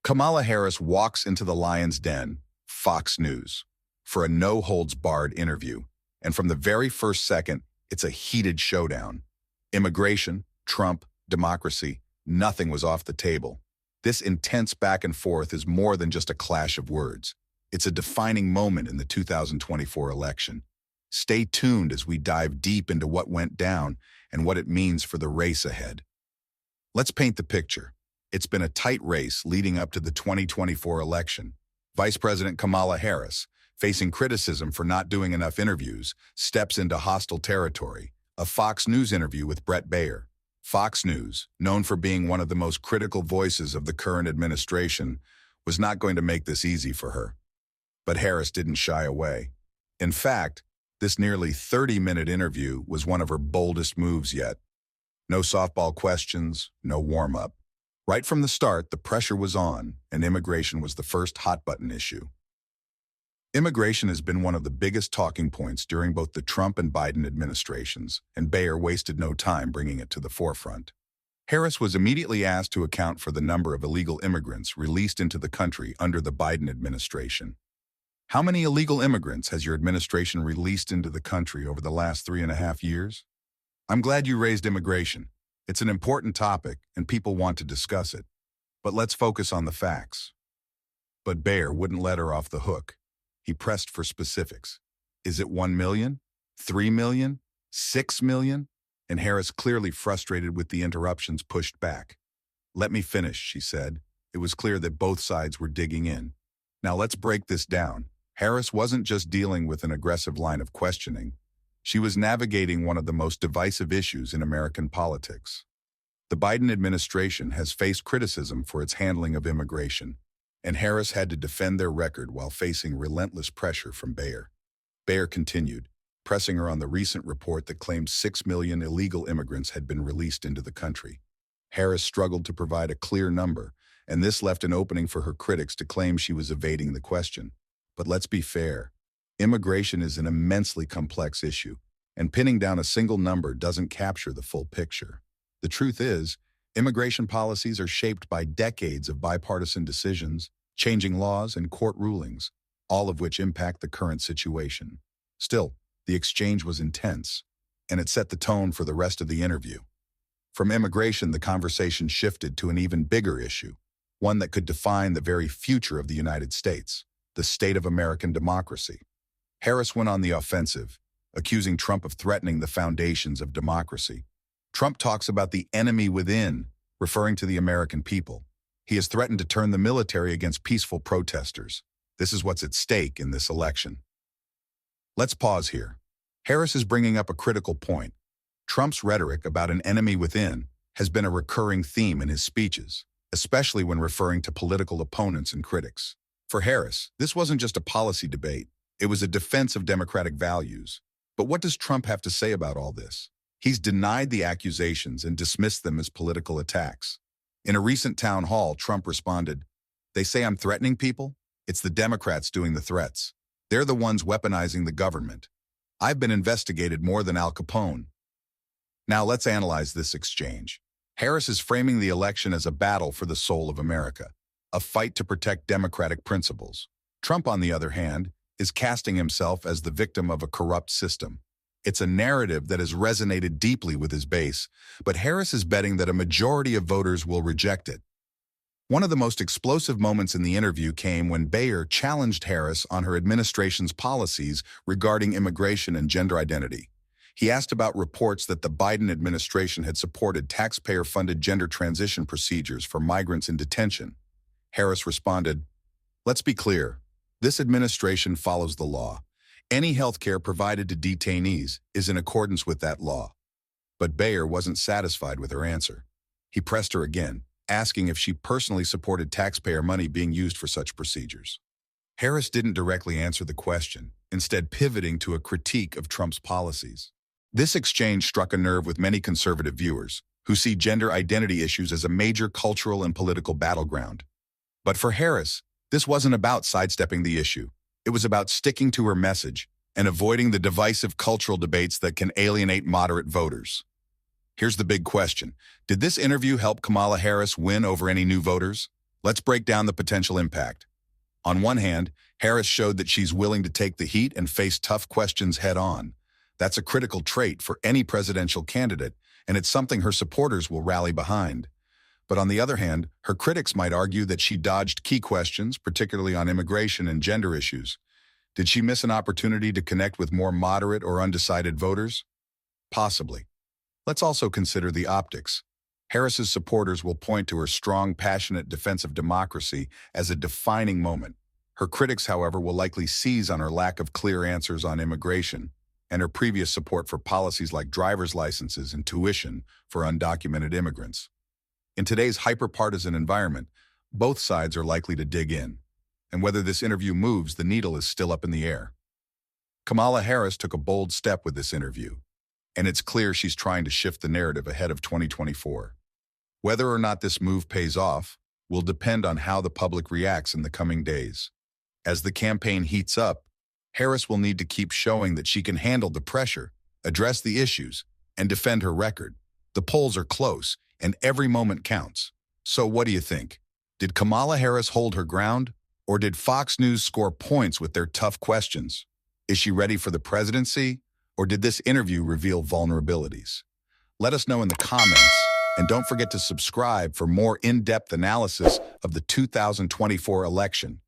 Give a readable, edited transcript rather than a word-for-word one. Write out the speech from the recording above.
Kamala Harris walks into the lion's den, Fox News, for a no-holds-barred interview. And from the very first second, it's a heated showdown. Immigration, Trump, democracy, nothing was off the table. This intense back and forth is more than just a clash of words. It's a defining moment in the 2024 election. Stay tuned as we dive deep into what went down and what it means for the race ahead. Let's paint the picture. It's been a tight race leading up to the 2024 election. Vice President Kamala Harris, facing criticism for not doing enough interviews, steps into hostile territory. A Fox News interview with Bret Baier. Fox News, known for being one of the most critical voices of the current administration, was not going to make this easy for her. But Harris didn't shy away. In fact, this nearly 30-minute interview was one of her boldest moves yet. No softball questions, no warm-up. Right from the start, the pressure was on, and immigration was the first hot-button issue. Immigration has been one of the biggest talking points during both the Trump and Biden administrations, and Baier wasted no time bringing it to the forefront. Harris was immediately asked to account for the number of illegal immigrants released into the country under the Biden administration. How many illegal immigrants has your administration released into the country over the last 3.5 years? I'm glad you raised immigration. It's an important topic, and people want to discuss it. But let's focus on the facts. But Baier wouldn't let her off the hook. He pressed for specifics. Is it 1 million? 3 million? 6 million? And Harris, clearly frustrated with the interruptions, pushed back. Let me finish, she said. It was clear that both sides were digging in. Now let's break this down. Harris wasn't just dealing with an aggressive line of questioning. She was navigating one of the most divisive issues in American politics. The Biden administration has faced criticism for its handling of immigration, and Harris had to defend their record while facing relentless pressure from Baier. Baier continued, pressing her on the recent report that claimed 6 million illegal immigrants had been released into the country. Harris struggled to provide a clear number, and this left an opening for her critics to claim she was evading the question. But let's be fair. Immigration is an immensely complex issue, and pinning down a single number doesn't capture the full picture. The truth is, immigration policies are shaped by decades of bipartisan decisions, changing laws, and court rulings, all of which impact the current situation. Still, the exchange was intense, and it set the tone for the rest of the interview. From immigration, the conversation shifted to an even bigger issue, one that could define the very future of the United States, the state of American democracy. Harris went on the offensive, accusing Trump of threatening the foundations of democracy. Trump talks about the enemy within, referring to the American people. He has threatened to turn the military against peaceful protesters. This is what's at stake in this election. Let's pause here. Harris is bringing up a critical point. Trump's rhetoric about an enemy within has been a recurring theme in his speeches, especially when referring to political opponents and critics. For Harris, this wasn't just a policy debate. It was a defense of democratic values. But what does Trump have to say about all this? He's denied the accusations and dismissed them as political attacks. In a recent town hall, Trump responded, "They say I'm threatening people? It's the Democrats doing the threats. They're the ones weaponizing the government. I've been investigated more than Al Capone." Now let's analyze this exchange. Harris is framing the election as a battle for the soul of America, a fight to protect democratic principles. Trump, on the other hand, is casting himself as the victim of a corrupt system. It's a narrative that has resonated deeply with his base, but Harris is betting that a majority of voters will reject it. One of the most explosive moments in the interview came when Baier challenged Harris on her administration's policies regarding immigration and gender identity. He asked about reports that the Biden administration had supported taxpayer-funded gender transition procedures for migrants in detention. Harris responded, "Let's be clear. This administration follows the law. Any health care provided to detainees is in accordance with that law." But Baier wasn't satisfied with her answer. He pressed her again, asking if she personally supported taxpayer money being used for such procedures. Harris didn't directly answer the question, instead pivoting to a critique of Trump's policies. This exchange struck a nerve with many conservative viewers, who see gender identity issues as a major cultural and political battleground. But for Harris, this wasn't about sidestepping the issue. It was about sticking to her message and avoiding the divisive cultural debates that can alienate moderate voters. Here's the big question. Did this interview help Kamala Harris win over any new voters? Let's break down the potential impact. On one hand, Harris showed that she's willing to take the heat and face tough questions head-on. That's a critical trait for any presidential candidate, and it's something her supporters will rally behind. But on the other hand, her critics might argue that she dodged key questions, particularly on immigration and gender issues. Did she miss an opportunity to connect with more moderate or undecided voters? Possibly. Let's also consider the optics. Harris's supporters will point to her strong, passionate defense of democracy as a defining moment. Her critics, however, will likely seize on her lack of clear answers on immigration and her previous support for policies like driver's licenses and tuition for undocumented immigrants. In today's hyper-partisan environment, both sides are likely to dig in, and whether this interview moves the needle is still up in the air. Kamala Harris took a bold step with this interview, and it's clear she's trying to shift the narrative ahead of 2024. Whether or not this move pays off will depend on how the public reacts in the coming days. As the campaign heats up, Harris will need to keep showing that she can handle the pressure, address the issues, and defend her record. The polls are close, and every moment counts. So what do you think? Did Kamala Harris hold her ground, or did Fox News score points with their tough questions? Is she ready for the presidency, or did this interview reveal vulnerabilities? Let us know in the comments, and don't forget to subscribe for more in-depth analysis of the 2024 election.